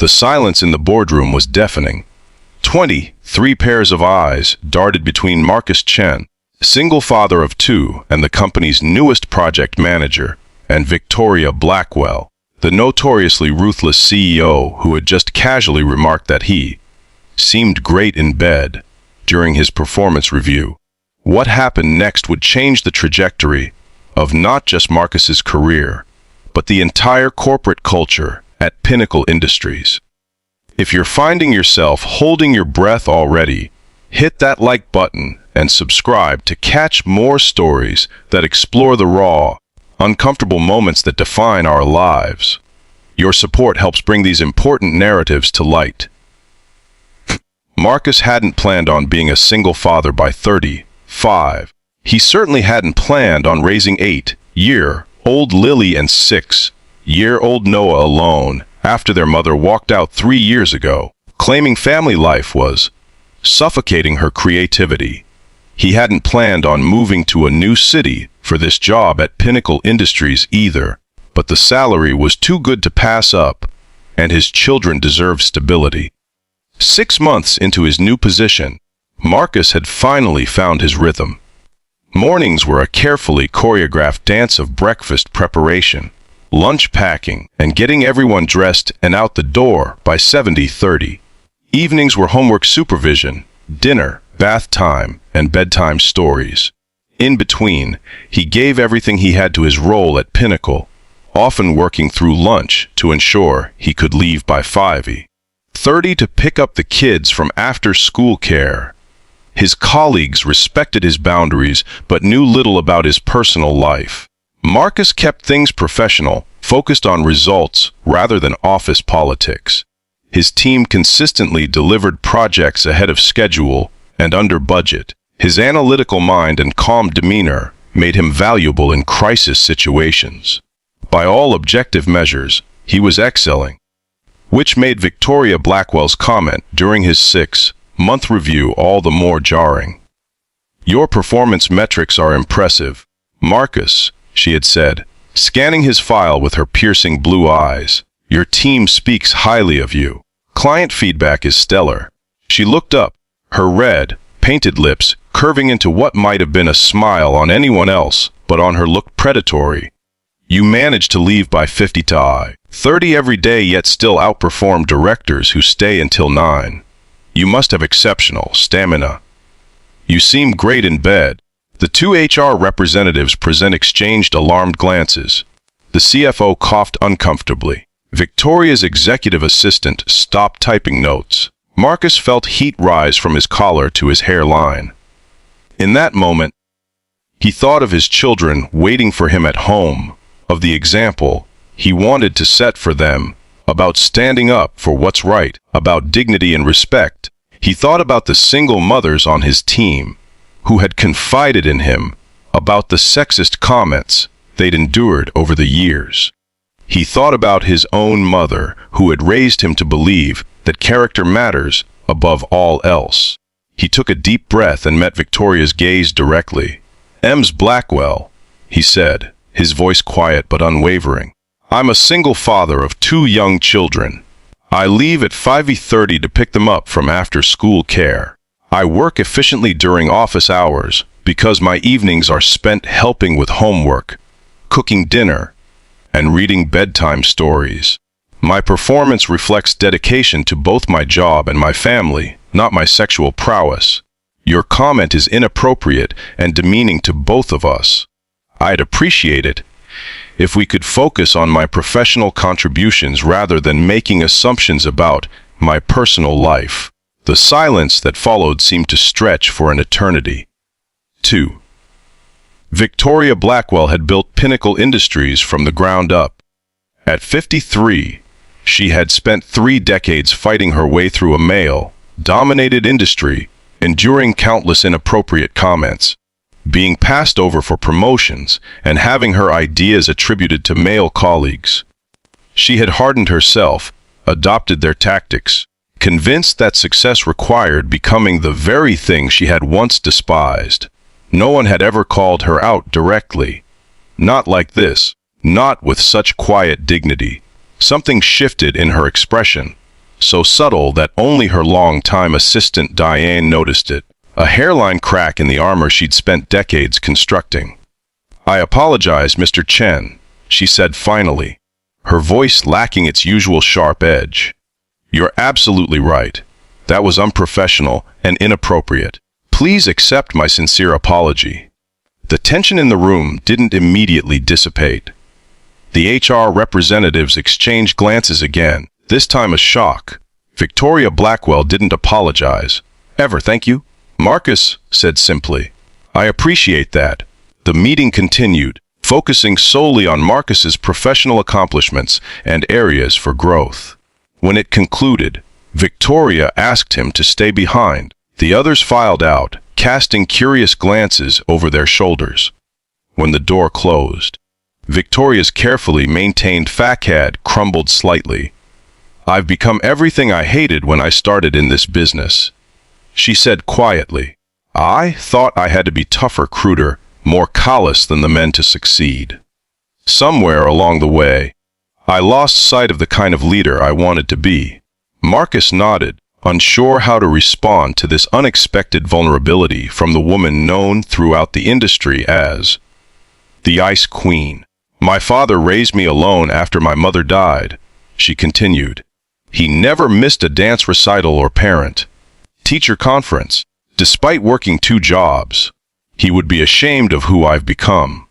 The silence in the boardroom was deafening. 23 pairs of eyes darted between Marcus Chen, single father of two and the company's newest project manager, and Victoria Blackwell, the notoriously ruthless CEO who had just casually remarked that he seemed great in bed during his performance review. What happened next would change the trajectory of not just Marcus's career, but the entire corporate culture at Pinnacle Industries. If you're finding yourself holding your breath already, hit that like button and subscribe to catch more stories that explore the raw, uncomfortable moments that define our lives. Your support helps bring these important narratives to light. Marcus hadn't planned on being a single father by 35. He certainly hadn't planned on raising 8-year-old Lily and 6-year-old Noah alone after their mother walked out 3 years ago, claiming family life was suffocating her creativity. He hadn't planned on moving to a new city for this job at Pinnacle Industries either, but the salary was too good to pass up, and his children deserved stability. 6 months into his new position, Marcus had finally found his rhythm. Mornings were a carefully choreographed dance of breakfast preparation, lunch packing, and getting everyone dressed and out the door by 7:30. Evenings were homework supervision, dinner, bath time, and bedtime stories. In between, he gave everything he had to his role at Pinnacle, often working through lunch to ensure he could leave by 5:30 to pick up the kids from after-school care. His colleagues respected his boundaries but knew little about his personal life. Marcus kept things professional, focused on results rather than office politics. His team consistently delivered projects ahead of schedule and under budget. His analytical mind and calm demeanor made him valuable in crisis situations. By all objective measures, he was excelling, which made Victoria Blackwell's comment during his 6-month review all the more jarring. "Your performance metrics are impressive, Marcus," she had said, scanning his file with her piercing blue eyes. "Your team speaks highly of you. Client feedback is stellar." She looked up, her red, painted lips curving into what might have been a smile on anyone else, but on her looked predatory. "You managed to leave by 50-30 every day yet still outperform directors who stay until 9. You must have exceptional stamina. You seem great in bed." The two HR representatives exchanged alarmed glances. The CFO coughed uncomfortably. Victoria's executive assistant stopped typing notes. Marcus felt heat rise from his collar to his hairline. In that moment, he thought of his children waiting for him at home, of the example he wanted to set for them, about standing up for what's right, about dignity and respect. He thought about the single mothers on his team, who had confided in him, about the sexist comments they'd endured over the years. He thought about his own mother, who had raised him to believe that character matters above all else. He took a deep breath and met Victoria's gaze directly. "Ms. Blackwell," he said, his voice quiet but unwavering. "I'm a single father of 2 young children. I leave at 5:30 to pick them up from after-school care. I work efficiently during office hours because my evenings are spent helping with homework, cooking dinner, and reading bedtime stories. My performance reflects dedication to both my job and my family, not my sexual prowess. Your comment is inappropriate and demeaning to both of us. I'd appreciate it if we could focus on my professional contributions rather than making assumptions about my personal life." The silence that followed seemed to stretch for an eternity. 2. Victoria Blackwell had built Pinnacle Industries from the ground up. At 53, she had spent 3 decades fighting her way through a male-dominated industry, enduring countless inappropriate comments, being passed over for promotions, and having her ideas attributed to male colleagues. She had hardened herself, adopted their tactics, convinced that success required becoming the very thing she had once despised. No one had ever called her out directly. Not like this, not with such quiet dignity. Something shifted in her expression. so subtle that only her long-time assistant Diane noticed it, a hairline crack in the armor she'd spent decades constructing. "I apologize, Mr. Chen," she said finally, her voice lacking its usual sharp edge. "You're absolutely right. That was unprofessional and inappropriate. Please accept my sincere apology." The tension in the room didn't immediately dissipate. The HR representatives exchanged glances again, this time a shock. Victoria Blackwell didn't apologize. "Ever, thank you," Marcus said simply. "I appreciate that." The meeting continued, focusing solely on Marcus's professional accomplishments and areas for growth. When it concluded, Victoria asked him to stay behind. The others filed out, casting curious glances over their shoulders. When the door closed, Victoria's carefully maintained facade crumbled slightly. "I've become everything I hated when I started in this business," she said quietly. "I thought I had to be tougher, cruder, more callous than the men to succeed. Somewhere along the way, I lost sight of the kind of leader I wanted to be." Marcus nodded, unsure how to respond to this unexpected vulnerability from the woman known throughout the industry as the Ice Queen. "My father raised me alone after my mother died," she continued. "He never missed a dance recital or parent teacher conference. Despite working 2 jobs, he would be ashamed of who I've become."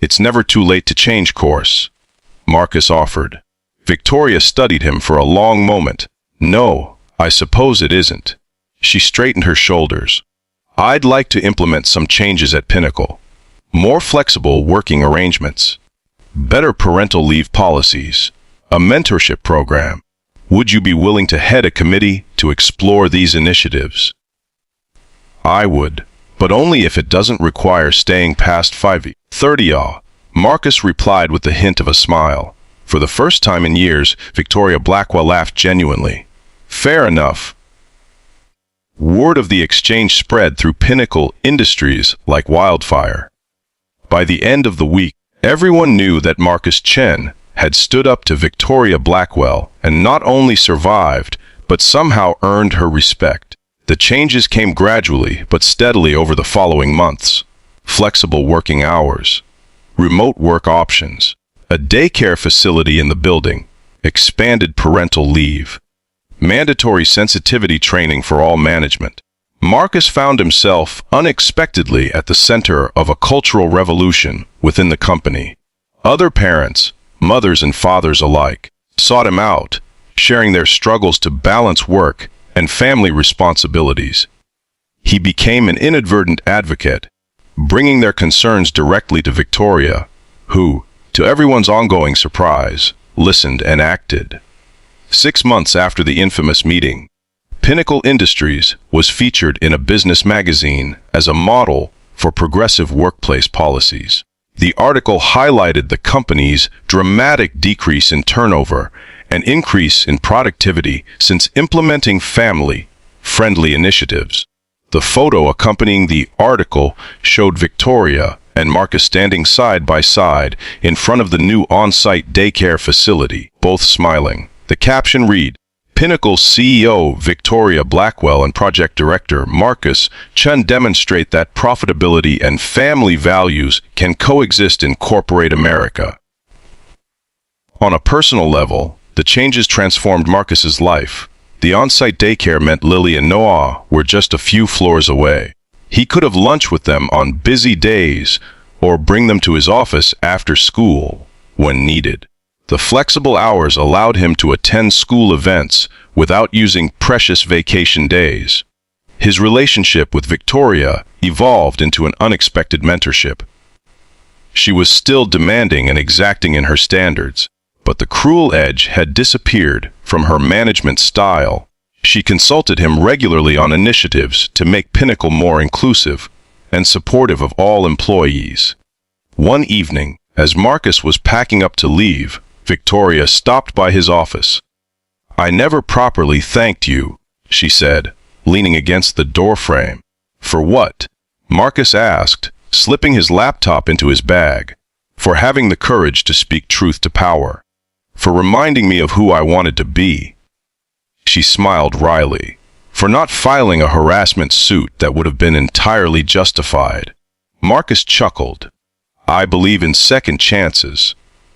"It's never too late to change course," Marcus offered. Victoria studied him for a long moment. "No, I suppose it isn't." She straightened her shoulders. "I'd like to implement some changes at Pinnacle. More flexible working arrangements, better parental leave policies, a mentorship program. Would you be willing to head a committee to explore these initiatives?" "I would, but only if it doesn't require staying past 5:30. Marcus replied with the hint of a smile. For the first time in years, Victoria Blackwell laughed genuinely. "Fair enough." Word of the exchange spread through Pinnacle Industries like wildfire. By the end of the week, everyone knew that Marcus Chen had stood up to Victoria Blackwell and not only survived, but somehow earned her respect. The changes came gradually but steadily over the following months. Flexible working hours, remote work options, a daycare facility in the building, expanded parental leave, mandatory sensitivity training for all management. Marcus found himself unexpectedly at the center of a cultural revolution within the company. Other parents, mothers and fathers alike, sought him out, sharing their struggles to balance work and family responsibilities. He became an inadvertent advocate, bringing their concerns directly to Victoria, who, to everyone's ongoing surprise, listened and acted. 6 months after the infamous meeting, Pinnacle Industries was featured in a business magazine as a model for progressive workplace policies. The article highlighted the company's dramatic decrease in turnover and increase in productivity since implementing family-friendly initiatives. The photo accompanying the article showed Victoria and Marcus standing side by side in front of the new on-site daycare facility, both smiling. The caption read, "Pinnacle CEO Victoria Blackwell and Project Director Marcus Chen demonstrate that profitability and family values can coexist in corporate America." On a personal level, the changes transformed Marcus's life. The on-site daycare meant Lily and Noah were just a few floors away. He could have lunch with them on busy days or bring them to his office after school when needed. The flexible hours allowed him to attend school events without using precious vacation days. His relationship with Victoria evolved into an unexpected mentorship. She was still demanding and exacting in her standards, but the cruel edge had disappeared from her management style. She consulted him regularly on initiatives to make Pinnacle more inclusive and supportive of all employees. One evening, as Marcus was packing up to leave, Victoria stopped by his office. "I never properly thanked you," she said, leaning against the doorframe. "For what?" Marcus asked, slipping his laptop into his bag. "For having the courage to speak truth to power. For reminding me of who I wanted to be." She smiled wryly. For not filing a harassment suit that would have been entirely justified. Marcus chuckled. I believe in second chances.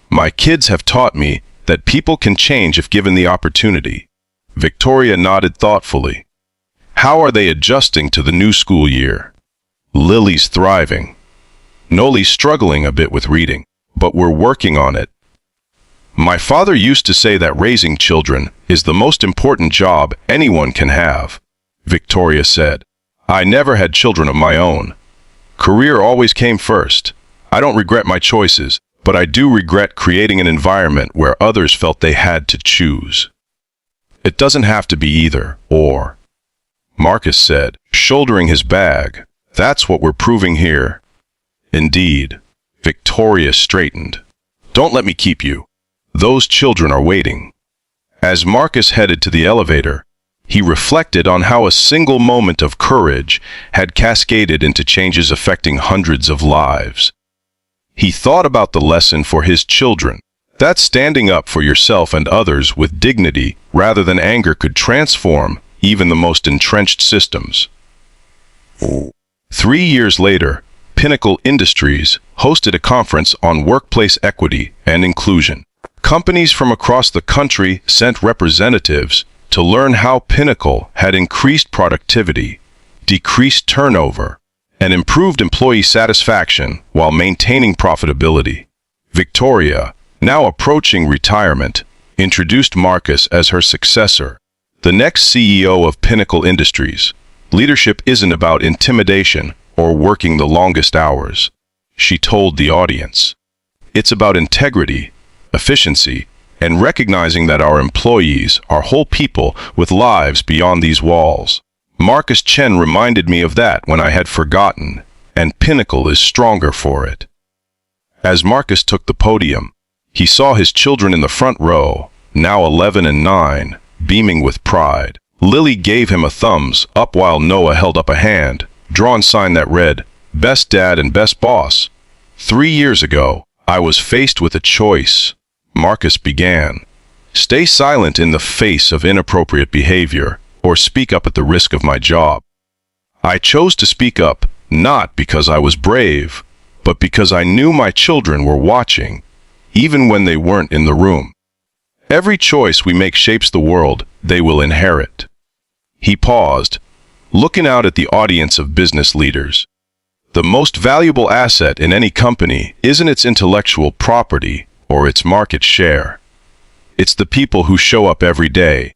My kids have taught me that people can change if given the opportunity. Victoria nodded thoughtfully. How are they adjusting to the new school year? Lily's thriving. Noli's struggling a bit with reading, but we're working on it. My father used to say that raising children is the most important job anyone can have, Victoria said. I never had children of my own. Career always came first. I don't regret my choices, but I do regret creating an environment where others felt they had to choose. It doesn't have to be either, or, Marcus said, shouldering his bag. That's what we're proving here. Indeed. Victoria straightened. Don't let me keep you. Those children are waiting. As Marcus headed to the elevator, he reflected on how a single moment of courage had cascaded into changes affecting hundreds of lives. He thought about the lesson for his children, that standing up for yourself and others with dignity rather than anger could transform even the most entrenched systems. 3 years later, Pinnacle Industries hosted a conference on workplace equity and inclusion. Companies from across the country sent representatives to learn how Pinnacle had increased productivity, decreased turnover, and improved employee satisfaction while maintaining profitability. Victoria, now approaching retirement, introduced Marcus as her successor, the next CEO of Pinnacle Industries. Leadership isn't about intimidation or working the longest hours, she told the audience. It's about integrity, efficiency, and recognizing that our employees are whole people with lives beyond these walls. Marcus Chen reminded me of that when I had forgotten, and Pinnacle is stronger for it. As Marcus took the podium, he saw his children in the front row, now 11 and 9, beaming with pride. Lily gave him a thumbs up while Noah held up a hand, drawn sign that read, Best Dad and Best Boss. 3 years ago, I was faced with a choice. Marcus began. Stay silent in the face of inappropriate behavior, or speak up at the risk of my job. I chose to speak up, not because I was brave, but because I knew my children were watching, even when they weren't in the room. Every choice we make shapes the world they will inherit. He paused, looking out at the audience of business leaders. The most valuable asset in any company isn't its intellectual property or its market share. It's the people who show up every day,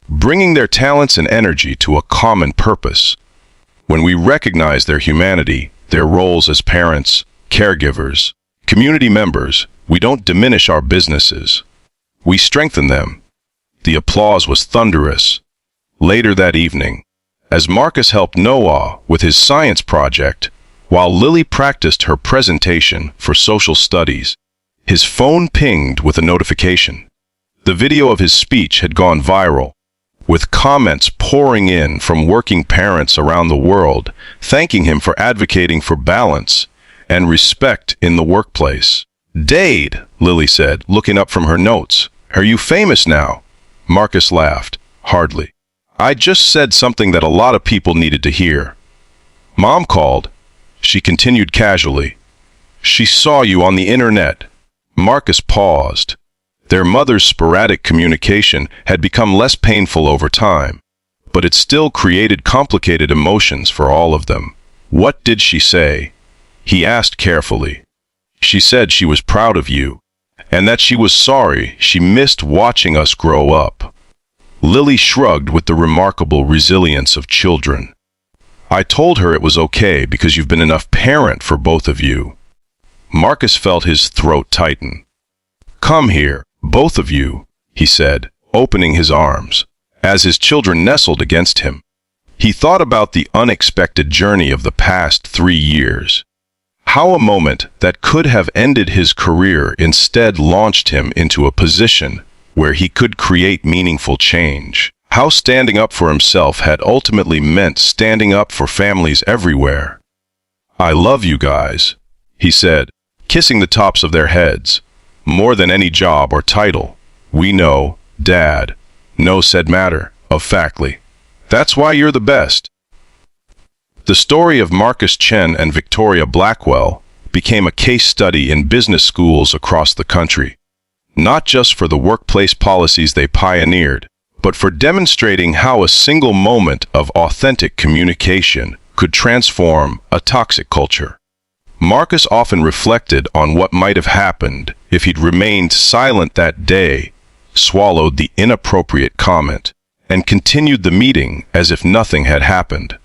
bringing their talents and energy to a common purpose. When we recognize their humanity, their roles as parents, caregivers, community members, we don't diminish our businesses. We strengthen them. The applause was thunderous. Later that evening, as Marcus helped Noah with his science project, while Lily practiced her presentation for social studies, his phone pinged with a notification. The video of his speech had gone viral, with comments pouring in from working parents around the world, thanking him for advocating for balance and respect in the workplace. Dade, Lily said, looking up from her notes. Are you famous now? Marcus laughed. Hardly. I just said something that a lot of people needed to hear. Mom called. She continued casually. She saw you on the internet. Marcus paused. Their mother's sporadic communication had become less painful over time, but it still created complicated emotions for all of them. What did she say? He asked carefully. She said she was proud of you, and that she was sorry she missed watching us grow up. Lily shrugged with the remarkable resilience of children. I told her it was okay because you've been enough parent for both of you. Marcus felt his throat tighten. Come here, both of you, he said, opening his arms, as his children nestled against him. He thought about the unexpected journey of the past 3 years. How a moment that could have ended his career instead launched him into a position where he could create meaningful change. How standing up for himself had ultimately meant standing up for families everywhere. I love you guys, he said, kissing the tops of their heads. More than any job or title. We know, Dad. No said matter. of faculty. That's why you're the best. The story of Marcus Chen and Victoria Blackwell became a case study in business schools across the country, not just for the workplace policies they pioneered, but for demonstrating how a single moment of authentic communication could transform a toxic culture. Marcus often reflected on what might have happened if he'd remained silent that day, swallowed the inappropriate comment, and continued the meeting as if nothing had happened.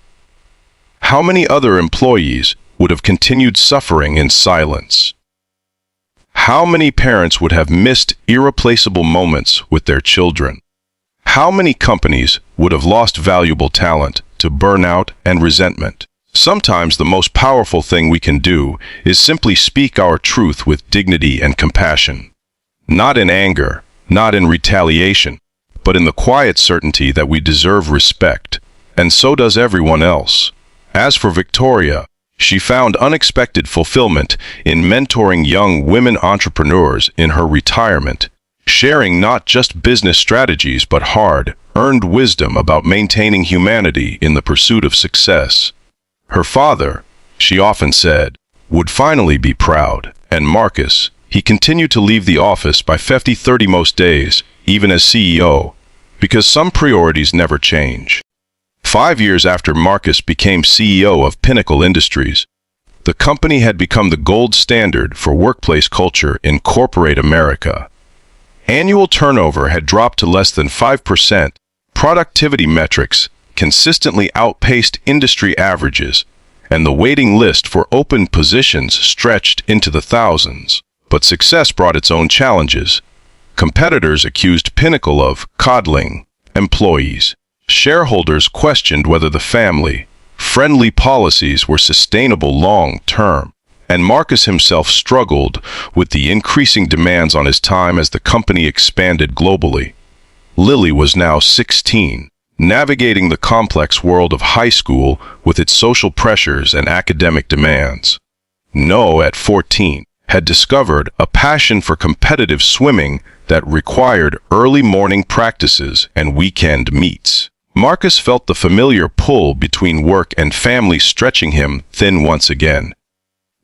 How many other employees would have continued suffering in silence? How many parents would have missed irreplaceable moments with their children? How many companies would have lost valuable talent to burnout and resentment? Sometimes the most powerful thing we can do is simply speak our truth with dignity and compassion. Not in anger, not in retaliation, but in the quiet certainty that we deserve respect, and so does everyone else. As for Victoria, she found unexpected fulfillment in mentoring young women entrepreneurs in her retirement, sharing not just business strategies but hard-earned wisdom about maintaining humanity in the pursuit of success. Her father, she often said, would finally be proud, and Marcus, he continued to leave the office by 50-30 most days, even as CEO, because some priorities never change. 5 years after Marcus became CEO of Pinnacle Industries, the company had become the gold standard for workplace culture in corporate America. Annual turnover had dropped to less than 5%, productivity metrics consistently outpaced industry averages, and the waiting list for open positions stretched into the thousands. But success brought its own challenges. Competitors accused Pinnacle of coddling employees. Shareholders questioned whether the family-friendly policies were sustainable long-term, and Marcus himself struggled with the increasing demands on his time as the company expanded globally. Lily was now 16, navigating the complex world of high school with its social pressures and academic demands. Noah, at 14, had discovered a passion for competitive swimming that required early morning practices and weekend meets. Marcus felt the familiar pull between work and family stretching him thin once again.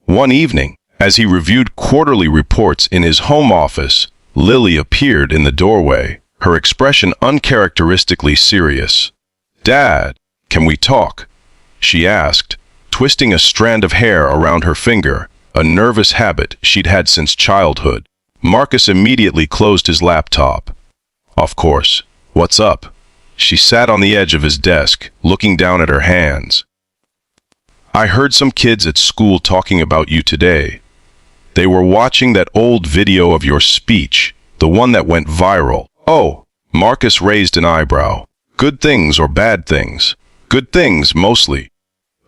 One evening, as he reviewed quarterly reports in his home office, Lily appeared in the doorway, her expression uncharacteristically serious. "Dad, can we talk?" she asked, twisting a strand of hair around her finger, a nervous habit she'd had since childhood. Marcus immediately closed his laptop. "Of course. What's up?" She sat on the edge of his desk, looking down at her hands. "I heard some kids at school talking about you today. They were watching that old video of your speech, the one that went viral." "Oh," Marcus raised an eyebrow. "Good things or bad things?" "Good things, mostly."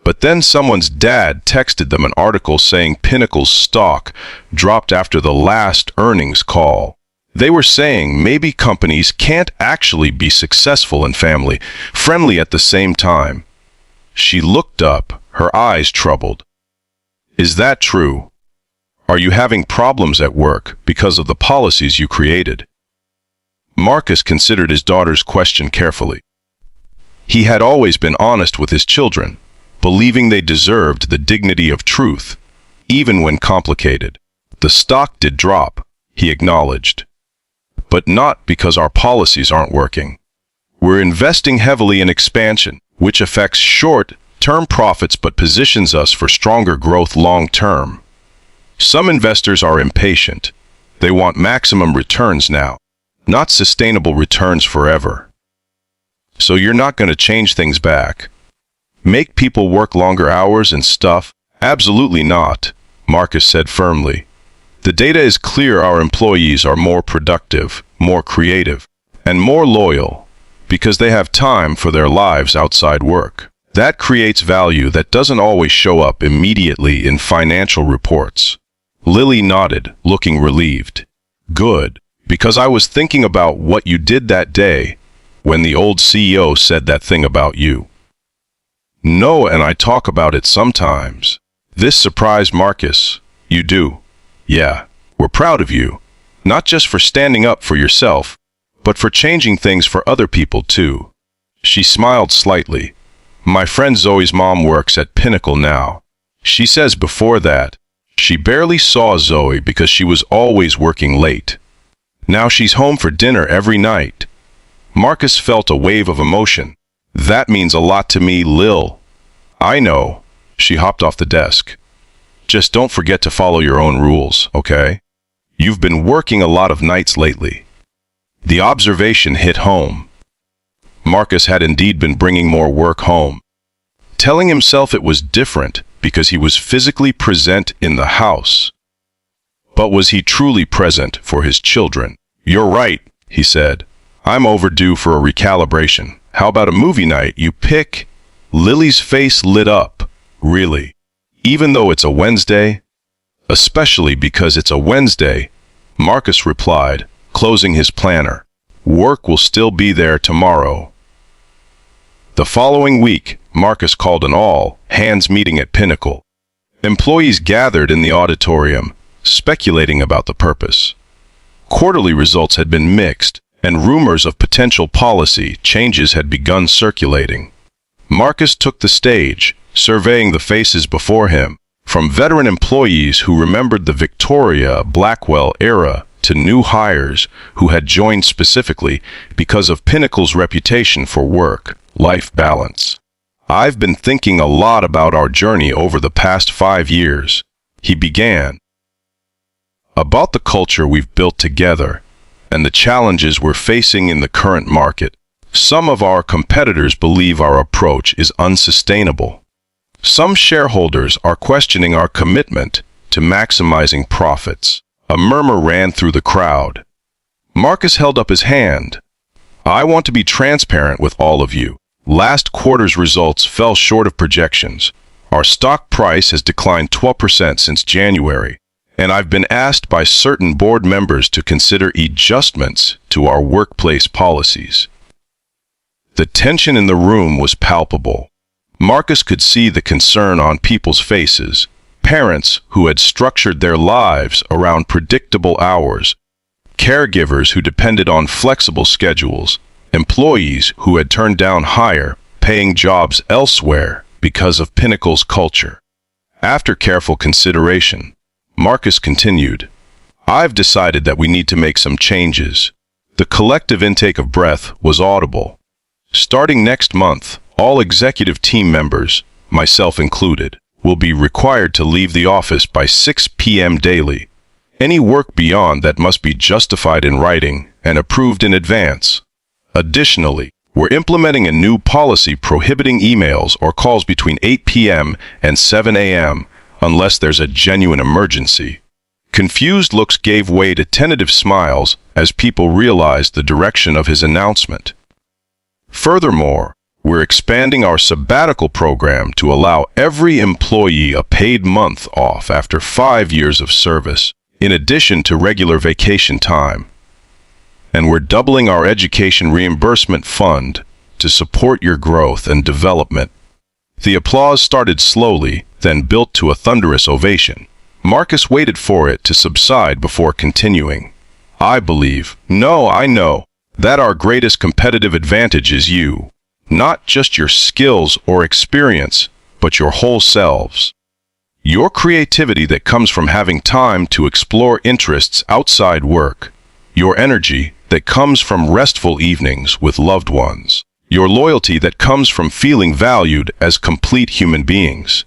But then someone's dad texted them an article saying Pinnacle's stock dropped after the last earnings call. They were saying maybe companies can't actually be successful and family-friendly at the same time. She looked up, her eyes troubled. "Is that true? Are you having problems at work because of the policies you created?" Marcus considered his daughter's question carefully. He had always been honest with his children, believing they deserved the dignity of truth, even when complicated. "The stock did drop," he acknowledged. "But not because our policies aren't working. We're investing heavily in expansion, which affects short-term profits but positions us for stronger growth long-term. Some investors are impatient. They want maximum returns now, not sustainable returns forever. So you're not going to change things back. Make people work longer hours and stuff? Absolutely not," Marcus said firmly. "The data is clear. Our employees are more productive, more creative, and more loyal because they have time for their lives outside work. That creates value that doesn't always show up immediately in financial reports." Lily nodded, looking relieved. "Good, because I was thinking about what you did that day when the old CEO said that thing about you." "Noah and I talk about it sometimes." This surprised Marcus. "You do?" "Yeah, we're proud of you, not just for standing up for yourself, but for changing things for other people too." She smiled slightly. My friend Zoe's mom works at Pinnacle now. She says before that, she barely saw Zoe because she was always working late. Now she's home for dinner every night. Marcus felt a wave of emotion. That means a lot to me, Lil. I know. She hopped off the desk. Just don't forget to follow your own rules, okay? You've been working a lot of nights lately. The observation hit home. Marcus had indeed been bringing more work home, telling himself it was different because he was physically present in the house. But was he truly present for his children? You're right, he said. I'm overdue for a recalibration. How about a movie night you pick? Lily's face lit up. Really? Even though it's a Wednesday? Especially because it's a Wednesday, Marcus replied, closing his planner. Work will still be there tomorrow. The following week, Marcus called an all-hands meeting at Pinnacle. Employees gathered in the auditorium, speculating about the purpose. Quarterly results had been mixed, and rumors of potential policy changes had begun circulating. Marcus took the stage, surveying the faces before him, from veteran employees who remembered the Victoria Blackwell era to new hires who had joined specifically because of Pinnacle's reputation for work-life balance. I've been thinking a lot about our journey over the past 5 years, he began. About the culture we've built together and the challenges we're facing in the current market. Some of our competitors believe our approach is unsustainable. Some shareholders are questioning our commitment to maximizing profits. A murmur ran through the crowd. Marcus held up his hand. I want to be transparent with all of you. Last quarter's results fell short of projections. Our stock price has declined 12% since January, and I've been asked by certain board members to consider adjustments to our workplace policies. The tension in the room was palpable. Marcus could see the concern on people's faces. Parents who had structured their lives around predictable hours, caregivers who depended on flexible schedules, employees who had turned down higher-paying jobs elsewhere because of Pinnacle's culture. After careful consideration, Marcus continued, I've decided that we need to make some changes. The collective intake of breath was audible. Starting next month, all executive team members, myself included, will be required to leave the office by 6 p.m. daily. Any work beyond that must be justified in writing and approved in advance. Additionally, we're implementing a new policy prohibiting emails or calls between 8 p.m. and 7 a.m. unless there's a genuine emergency. Confused looks gave way to tentative smiles as people realized the direction of his announcement. Furthermore, we're expanding our sabbatical program to allow every employee a paid month off after 5 years of service, in addition to regular vacation time. And we're doubling our education reimbursement fund to support your growth and development. The applause started slowly, then built to a thunderous ovation. Marcus waited for it to subside before continuing. I know, that our greatest competitive advantage is you. Not just your skills or experience, but your whole selves. Your creativity that comes from having time to explore interests outside work. Your energy that comes from restful evenings with loved ones. Your loyalty that comes from feeling valued as complete human beings.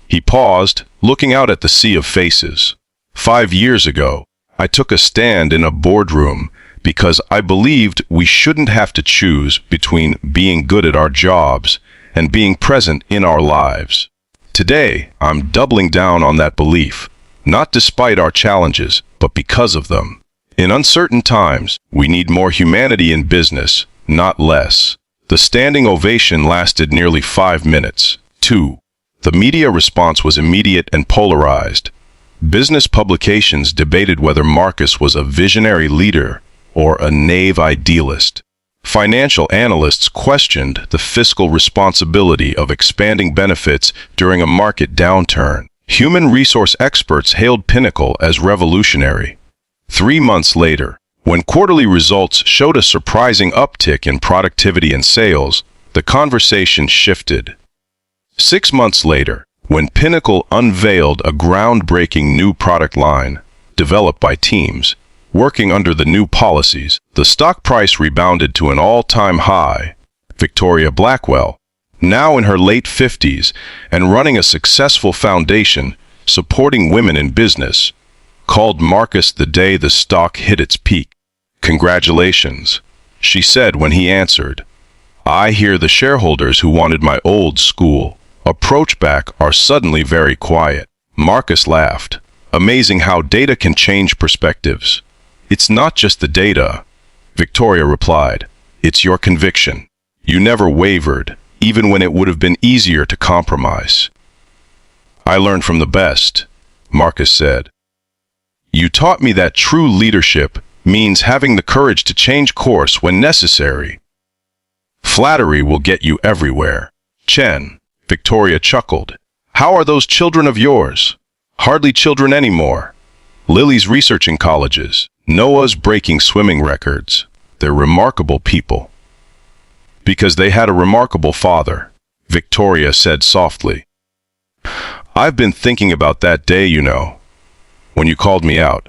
He paused, looking out at the sea of faces. 5 years ago, I took a stand in a boardroom because I believed we shouldn't have to choose between being good at our jobs and being present in our lives. Today, I'm doubling down on that belief, not despite our challenges, but because of them. In uncertain times, we need more humanity in business, not less. The standing ovation lasted nearly 5 minutes. 2. The media response was immediate and polarized. Business publications debated whether Marcus was a visionary leader or a naive idealist. Financial analysts questioned the fiscal responsibility of expanding benefits during a market downturn. Human resource experts hailed Pinnacle as revolutionary. 3 months later, When quarterly results showed a surprising uptick in productivity and sales, the conversation shifted. 6 months later, when Pinnacle unveiled a groundbreaking new product line, developed by teams, working under the new policies, the stock price rebounded to an all-time high. Victoria Blackwell, now in her late 50s and running a successful foundation supporting women in business, called Marcus the day the stock hit its peak. "Congratulations," she said when he answered. "I hear the shareholders who wanted my old school approach back are suddenly very quiet." Marcus laughed. "Amazing how data can change perspectives." "It's not just the data," Victoria replied. "It's your conviction. You never wavered, even when it would have been easier to compromise." "I learned from the best," Marcus said. "You taught me that true leadership means having the courage to change course when necessary. Flattery will get you everywhere." "Chen," Victoria chuckled. "How are those children of yours?" "Hardly children anymore. Lily's researching colleges. Noah's breaking swimming records. They're remarkable people." "Because they had a remarkable father," Victoria said softly. "I've been thinking about that day, when you called me out.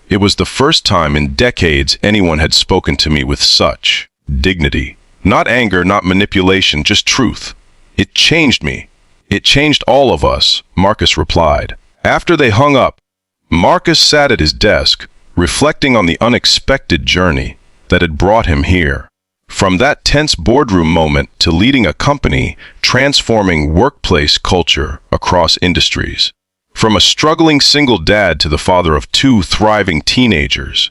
It was the first time in decades anyone had spoken to me with such dignity. Not anger, not manipulation, just truth. It changed me. It changed all of us," Marcus replied. After they hung up, Marcus sat at his desk, reflecting on the unexpected journey that had brought him here. From that tense boardroom moment to leading a company transforming workplace culture across industries. From a struggling single dad to the father of 2 thriving teenagers.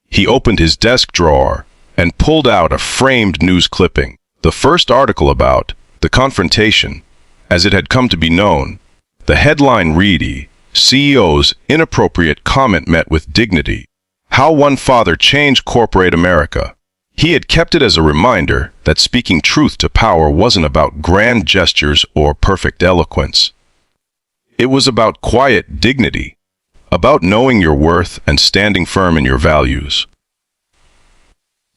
He opened his desk drawer and pulled out a framed news clipping. The first article about the confrontation, as it had come to be known. The headline read, "CEO's inappropriate comment met with dignity. How one father changed corporate America." He had kept it as a reminder that speaking truth to power wasn't about grand gestures or perfect eloquence. It was about quiet dignity, about knowing your worth and standing firm in your values.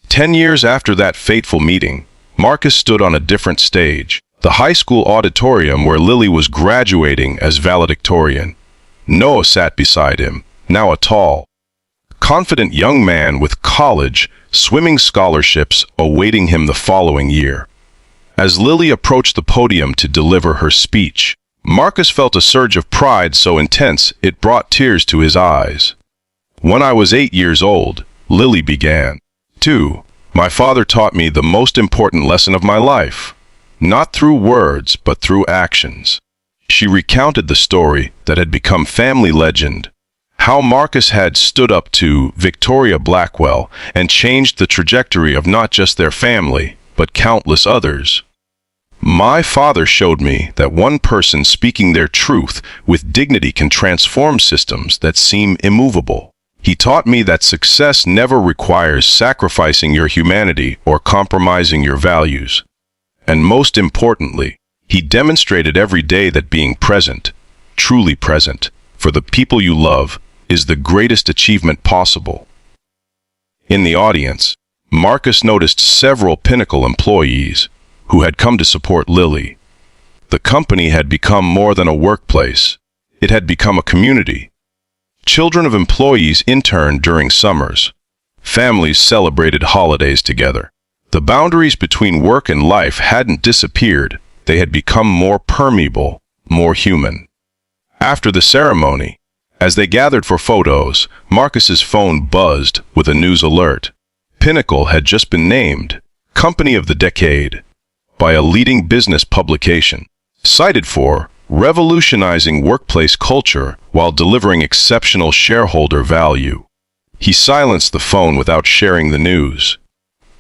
10 years after that fateful meeting, Marcus stood on a different stage, the high school auditorium where Lily was graduating as valedictorian. Noah sat beside him, now a tall, confident young man with college swimming scholarships awaiting him the following year. As Lily approached the podium to deliver her speech, Marcus felt a surge of pride so intense it brought tears to his eyes. "When I was 8 years old," Lily began, "my father taught me the most important lesson of my life, not through words but through actions." She recounted the story that had become family legend, how Marcus had stood up to Victoria Blackwell and changed the trajectory of not just their family, but countless others. "My father showed me that one person speaking their truth with dignity can transform systems that seem immovable. He taught me that success never requires sacrificing your humanity or compromising your values. And most importantly, he demonstrated every day that being present, truly present, for the people you love is the greatest achievement possible." In the audience, Marcus noticed several Pinnacle employees who had come to support Lily. The company had become more than a workplace. It had become a community. Children of employees interned during summers. Families celebrated holidays together. The boundaries between work and life hadn't disappeared. They had become more permeable, more human. After the ceremony, as they gathered for photos, Marcus's phone buzzed with a news alert. Pinnacle had just been named Company of the Decade by a leading business publication, cited for revolutionizing workplace culture while delivering exceptional shareholder value. He silenced the phone without sharing the news.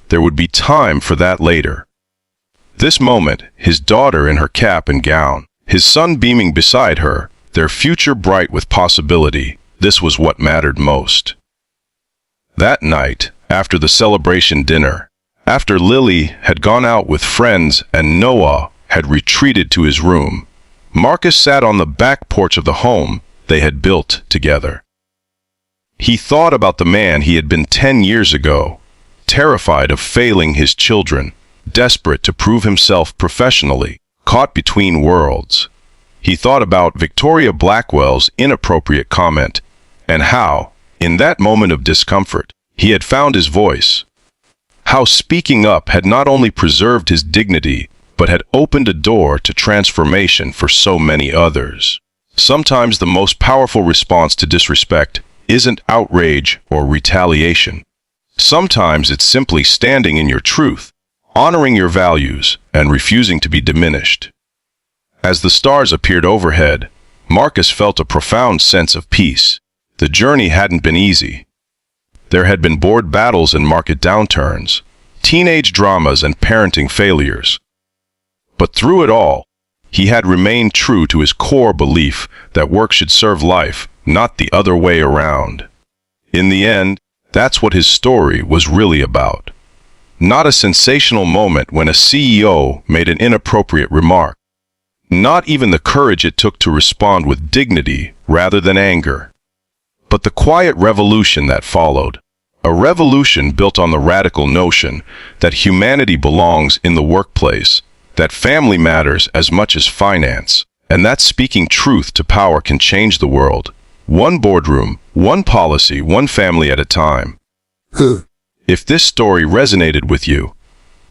There would be time for that later. This moment, his daughter in her cap and gown, his son beaming beside her, their future bright with possibility, this was what mattered most. That night, after the celebration dinner, after Lily had gone out with friends and Noah had retreated to his room, Marcus sat on the back porch of the home they had built together. He thought about the man he had been 10 years ago, terrified of failing his children, desperate to prove himself professionally, caught between worlds. He thought about Victoria Blackwell's inappropriate comment, and how, in that moment of discomfort, he had found his voice. How speaking up had not only preserved his dignity, but had opened a door to transformation for so many others. Sometimes the most powerful response to disrespect isn't outrage or retaliation. Sometimes it's simply standing in your truth, honoring your values, and refusing to be diminished. As the stars appeared overhead, Marcus felt a profound sense of peace. The journey hadn't been easy. There had been board battles and market downturns, teenage dramas and parenting failures. But through it all, he had remained true to his core belief that work should serve life, not the other way around. In the end, that's what his story was really about. Not a sensational moment when a CEO made an inappropriate remark. Not even the courage it took to respond with dignity rather than anger. But the quiet revolution that followed. A revolution built on the radical notion that humanity belongs in the workplace, that family matters as much as finance, and that speaking truth to power can change the world. One boardroom, one policy, one family at a time. If this story resonated with you,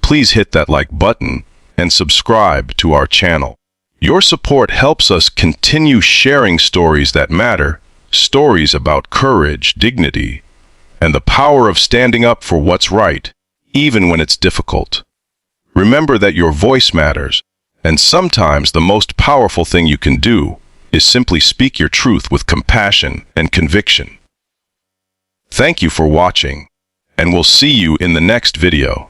please hit that like button and subscribe to our channel. Your support helps us continue sharing stories that matter, stories about courage, dignity, and the power of standing up for what's right, even when it's difficult. Remember that your voice matters, and sometimes the most powerful thing you can do is simply speak your truth with compassion and conviction. Thank you for watching, and we'll see you in the next video.